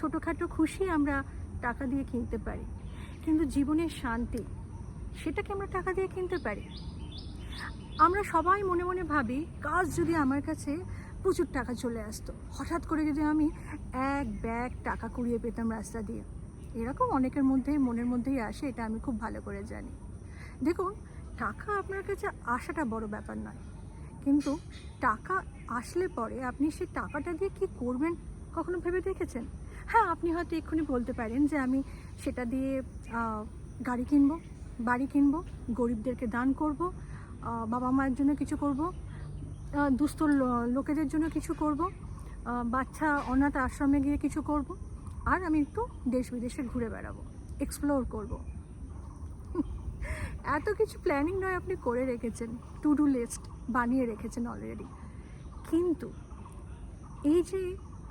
ছোটোখাটো খুশি আমরা টাকা দিয়ে কিনতে পারি, কিন্তু জীবনের শান্তি সেটাকে আমরা টাকা দিয়ে কিনতে পারি? আমরা সবাই মনে মনে ভাবি, কাজ যদি আমার কাছে প্রচুর টাকা চলে আসতো, হঠাৎ করে যদি আমি এক ব্যাগ টাকা কুড়িয়ে পেতাম রাস্তা দিয়ে, এরকম অনেকের মনের মধ্যেই আসে, এটা আমি খুব ভালো করে জানি। দেখুন, টাকা আপনার কাছে আসাটা বড় ব্যাপার নয়, কিন্তু টাকা আসলে পরে আপনি সেই টাকাটা দিয়ে কি করবেন কখনো ভেবে দেখেছেন? হ্যাঁ, আপনি হয়তো এক্ষুনি বলতে পারেন যে আমি সেটা দিয়ে গাড়ি কিনবো, বাড়ি কিনবো, গরিবদেরকে দান করব, বাবা মায়ের জন্য কিছু করব, দুস্থ লোকেদের জন্য কিছু করব, বাচ্চা অনাথ আশ্রমে গিয়ে কিছু করব, আর আমি একটু দেশ বিদেশে ঘুরে বেড়াবো, এক্সপ্লোর করব। এত কিছু প্ল্যানিং নয় আপনি করে রেখেছেন, টু ডু লিস্ট বানিয়ে রেখেছেন অলরেডি, কিন্তু এই যে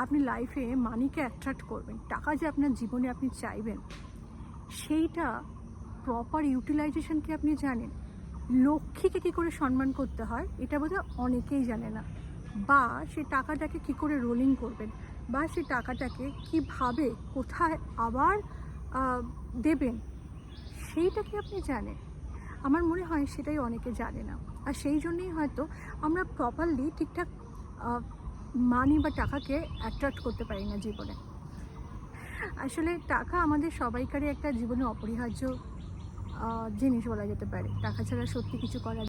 আপনি লাইফে মানিকে অ্যাট্রাক্ট করবেন, টাকা যে আপনার জীবনে আপনি চাইবেন, সেইটা প্রপার ইউটিলাইজেশন কি আপনি জানেন? লক্ষ্মীকে কী করে সম্মান করতে হয় এটা বোধহয় অনেকেই জানে না, বা সে টাকাটাকে কী করে রোলিং করবেন, বা সে টাকাটাকে কীভাবে কোথায় আবার দেবেন, সেইটা কি আপনি জানেন? আমার মনে হয় সেটাই অনেকে জানে না, আর সেই জন্যই হয়তো আমরা প্রপারলি ঠিকঠাক মানি বা টাকাকে অ্যাট্রাক্ট করতে পারি না জীবনে। আসলে টাকা আমাদের সবাইকারই একটা জীবনে অপরিহার্য জিনিস বলা যেতে পারে। টাকা ছাড়া সত্যি কিছু করা